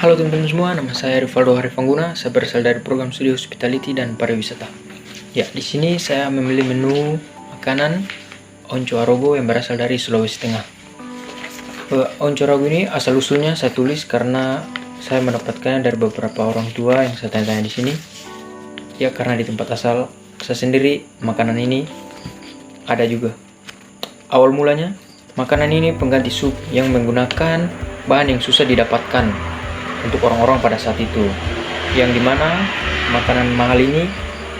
Halo teman-teman semua, nama saya Rivaldo Harifangguna. Saya berasal dari program studi Hospitality dan Pariwisata. Ya, di sini saya memilih menu makanan onco arogo yang berasal dari Sulawesi Tengah. Onco arogo ini asal usulnya saya tulis karena saya mendapatkannya dari beberapa orang tua yang saya tanya-tanya di sini. Ya, karena di tempat asal saya sendiri makanan ini ada juga. Awal mulanya, makanan ini pengganti sup yang menggunakan bahan yang susah didapatkan untuk orang-orang pada saat itu, yang dimana makanan mahal ini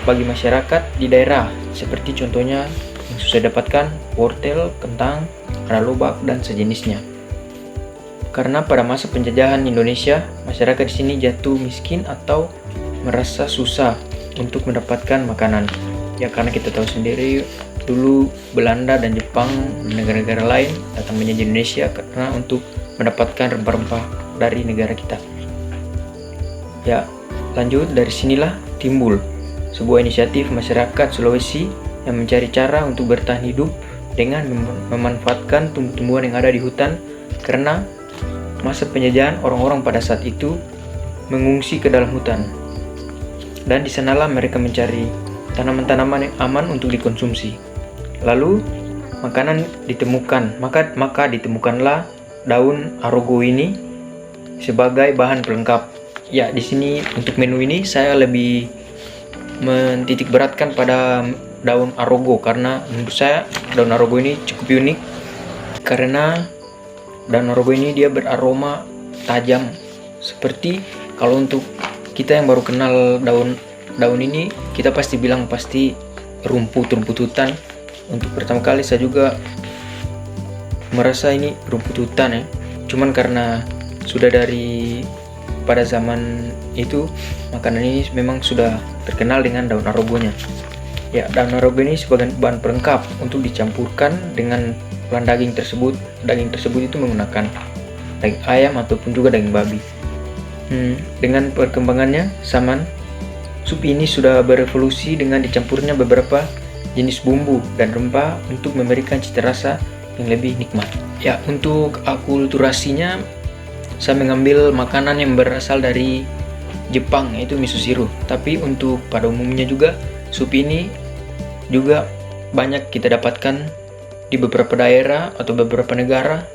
bagi masyarakat di daerah, seperti contohnya yang susah dapatkan wortel, kentang, lobak, dan sejenisnya. Karena pada masa penjajahan Indonesia, masyarakat di sini jatuh miskin atau merasa susah untuk mendapatkan makanan. Ya, karena kita tahu sendiri dulu Belanda dan Jepang dan negara-negara lain datang menjajah Indonesia karena untuk mendapatkan rempah-rempah dari negara kita. Ya, lanjut dari sinilah timbul sebuah inisiatif masyarakat Sulawesi yang mencari cara untuk bertahan hidup dengan memanfaatkan tumbuh-tumbuhan yang ada di hutan, karena masa penjajahan orang-orang pada saat itu mengungsi ke dalam hutan. Dan di sanalah mereka mencari tanaman-tanaman yang aman untuk dikonsumsi. Lalu makanan ditemukan, maka ditemukanlah daun arogo ini sebagai bahan pelengkap. Ya, di sini untuk menu ini saya lebih mentitik beratkan pada daun arogo karena menurut saya daun arogo ini cukup unik, karena daun arogo ini dia beraroma tajam. Seperti kalau untuk kita yang baru kenal daun ini, kita pasti bilang pasti rumput hutan. Untuk pertama kali saya juga merasa ini rumput hutan ya. Cuman karena sudah dari pada zaman itu makanan ini memang sudah terkenal dengan daun arogonya. Ya, daun arogo ini sebagai bahan pelengkap untuk dicampurkan dengan olahan daging tersebut. Daging tersebut itu menggunakan daging ayam ataupun juga daging babi. Dengan perkembangannya zaman, sup ini sudah berevolusi dengan dicampurnya beberapa jenis bumbu dan rempah untuk memberikan cita rasa yang lebih nikmat. Ya, untuk akulturasinya saya mengambil makanan yang berasal dari Jepang, yaitu miso shiru. Tapi untuk pada umumnya juga sup ini juga banyak kita dapatkan di beberapa daerah atau beberapa negara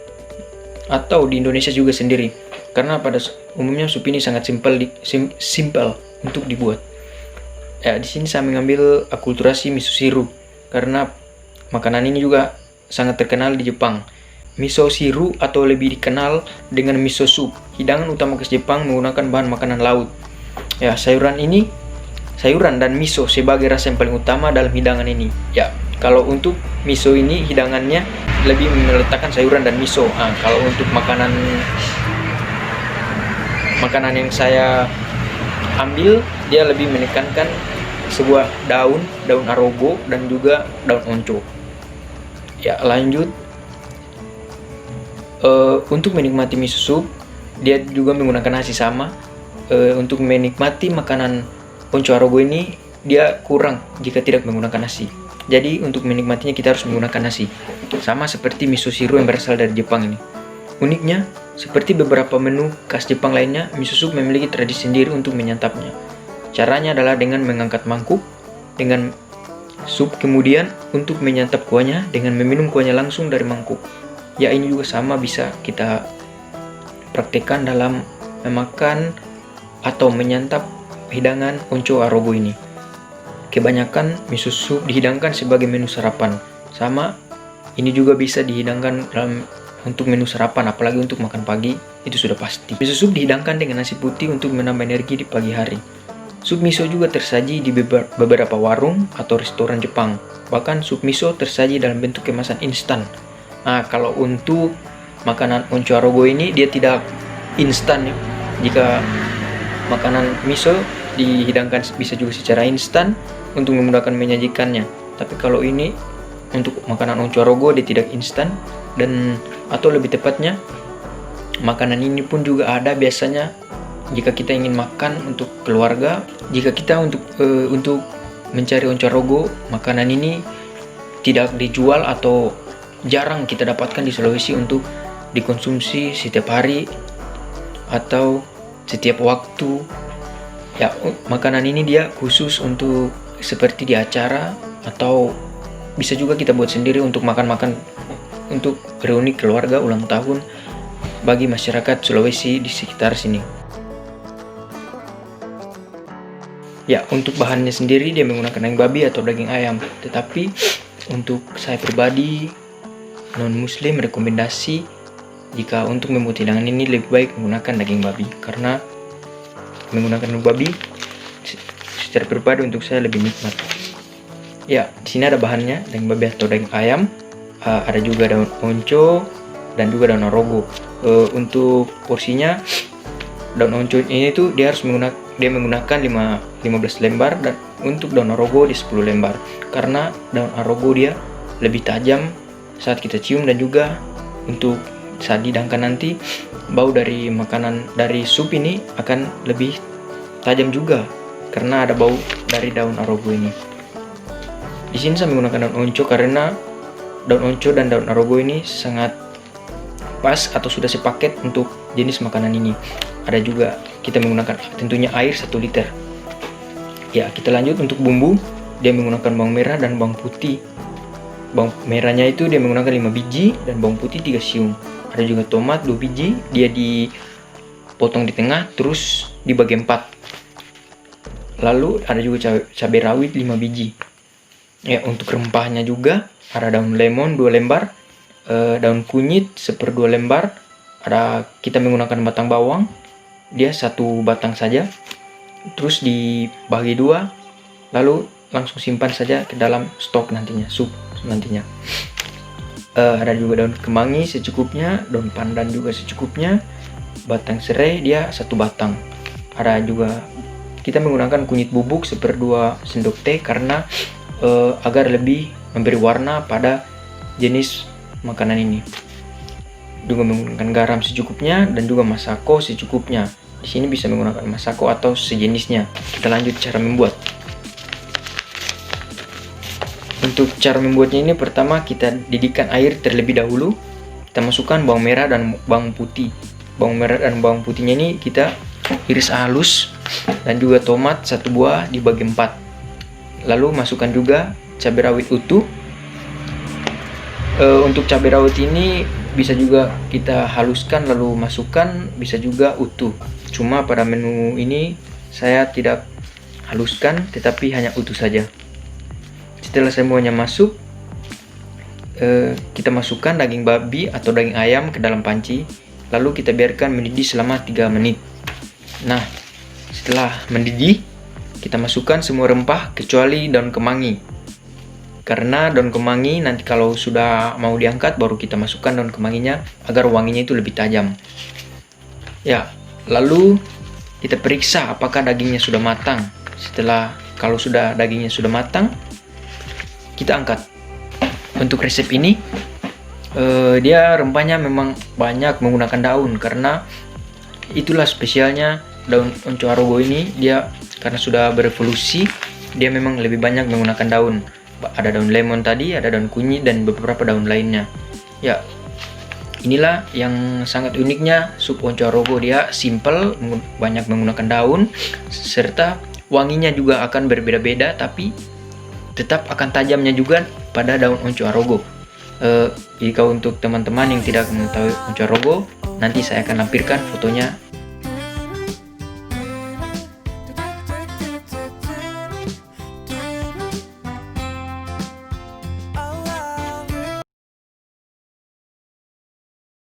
atau di Indonesia juga sendiri. Karena pada umumnya sup ini sangat simple untuk dibuat. Ya, di sini saya mengambil akulturasi miso shiru karena makanan ini juga sangat terkenal di Jepang. Miso shiru atau lebih dikenal dengan miso soup, hidangan utama khas Jepang menggunakan bahan makanan laut. Ya, sayuran dan miso sebagai rasa yang paling utama dalam hidangan ini. Ya, kalau untuk miso ini hidangannya lebih meletakkan sayuran dan miso. Kalau untuk makanan yang saya ambil, dia lebih menekankan sebuah daun arogo dan juga daun onco. Ya, lanjut. Untuk menikmati miso soup, dia juga menggunakan nasi sama. Untuk menikmati makanan onco arogo ini, dia kurang jika tidak menggunakan nasi. Jadi untuk menikmatinya kita harus menggunakan nasi. Sama seperti miso shiru yang berasal dari Jepang ini. Uniknya, seperti beberapa menu khas Jepang lainnya, miso soup memiliki tradisi sendiri untuk menyantapnya. Caranya adalah dengan mengangkat mangkuk dengan sup, kemudian untuk menyantap kuahnya dengan meminum kuahnya langsung dari mangkuk. Ya, ini juga sama bisa kita praktekkan dalam memakan atau menyantap hidangan onco arogo ini. Kebanyakan miso soup dihidangkan sebagai menu sarapan. Sama, ini juga bisa dihidangkan untuk menu sarapan, apalagi untuk makan pagi, itu sudah pasti. Miso soup dihidangkan dengan nasi putih untuk menambah energi di pagi hari. Sup miso juga tersaji di beberapa warung atau restoran Jepang. Bahkan sup miso tersaji dalam bentuk kemasan instan. Kalau untuk makanan onco arogo ini dia tidak instan ya. Jika makanan miso dihidangkan bisa juga secara instan untuk memudahkan menyajikannya. Tapi kalau ini untuk makanan onco arogo dia tidak instan, dan atau lebih tepatnya makanan ini pun juga ada biasanya jika kita ingin makan untuk keluarga. Jika kita untuk mencari onco arogo, makanan ini tidak dijual atau jarang kita dapatkan di Sulawesi untuk dikonsumsi setiap hari atau setiap waktu. Ya, makanan ini dia khusus untuk seperti di acara, atau bisa juga kita buat sendiri untuk makan-makan untuk reuni keluarga ulang tahun bagi masyarakat Sulawesi di sekitar sini. Ya, untuk bahannya sendiri dia menggunakan daging babi atau daging ayam. Tetapi untuk saya pribadi non muslim rekomendasi jika untuk membuat hidangan ini lebih baik menggunakan daging babi, karena menggunakan daging babi secara pribadi untuk saya lebih nikmat. Ya, di sini ada bahannya daging babi atau daging ayam, ada juga daun onco dan juga daun rogo. Untuk porsinya daun onco ini tuh dia menggunakan 15 lembar, dan untuk daun rogo di 10 lembar, karena daun rogo dia lebih tajam saat kita cium, dan juga untuk saat dihidangkan nanti bau dari makanan dari sup ini akan lebih tajam juga karena ada bau dari daun rogo ini. Di sini saya menggunakan daun onco karena daun onco dan daun rogo ini sangat pas atau sudah sepaket untuk jenis makanan ini. Ada juga kita menggunakan tentunya air 1 liter. Ya, kita lanjut untuk bumbu. Dia menggunakan bawang merah dan bawang putih. Bawang merahnya itu dia menggunakan 5 biji dan bawang putih 3 siung. Ada juga tomat 2 biji, dia dipotong di tengah terus dibagi 4. Lalu ada juga cabai rawit 5 biji. Ya, untuk rempahnya juga ada daun lemon 2 lembar, daun kunyit 1/2 lembar, ada kita menggunakan batang bawang, dia 1 batang saja, terus dibagi 2, lalu langsung simpan saja ke dalam stok nantinya, sup nantinya. Ada juga daun kemangi secukupnya, daun pandan juga secukupnya, batang serai dia 1 batang. Ada juga kita menggunakan kunyit bubuk 1/2 sendok teh karena agar lebih memberi warna pada jenis makanan ini. Juga menggunakan garam secukupnya dan juga masako secukupnya. Di sini bisa menggunakan masako atau sejenisnya. Kita lanjut cara membuat. Untuk cara membuatnya ini, pertama kita didihkan air terlebih dahulu. Kita masukkan bawang merah dan bawang putih. Bawang merah dan bawang putihnya ini kita iris halus, dan juga tomat 1 buah dibagi 4. Lalu masukkan juga cabai rawit utuh. Untuk cabai rawit ini bisa juga kita haluskan lalu masukkan, bisa juga utuh. Cuma pada menu ini saya tidak haluskan, tetapi hanya utuh saja. Setelah semuanya masuk, kita masukkan daging babi atau daging ayam ke dalam panci, lalu kita biarkan mendidih selama 3 menit. Nah, setelah mendidih, kita masukkan semua rempah kecuali daun kemangi, karena daun kemangi nanti kalau sudah mau diangkat baru kita masukkan daun kemanginya agar wanginya itu lebih tajam. Ya, lalu kita periksa apakah dagingnya sudah matang. Kalau sudah dagingnya sudah matang, kita angkat. Untuk resep ini dia rempahnya memang banyak menggunakan daun, karena itulah spesialnya daun onco arogo ini. Dia karena sudah berevolusi, dia memang lebih banyak menggunakan daun. Ada daun lemon tadi, ada daun kunyit dan beberapa daun lainnya. Ya, inilah yang sangat uniknya sup onco arogo. Dia simple, banyak menggunakan daun, serta wanginya juga akan berbeda-beda, tapi tetap akan tajamnya juga pada daun onco arogo. Jika untuk teman-teman yang tidak mengetahui onco arogo, nanti saya akan lampirkan fotonya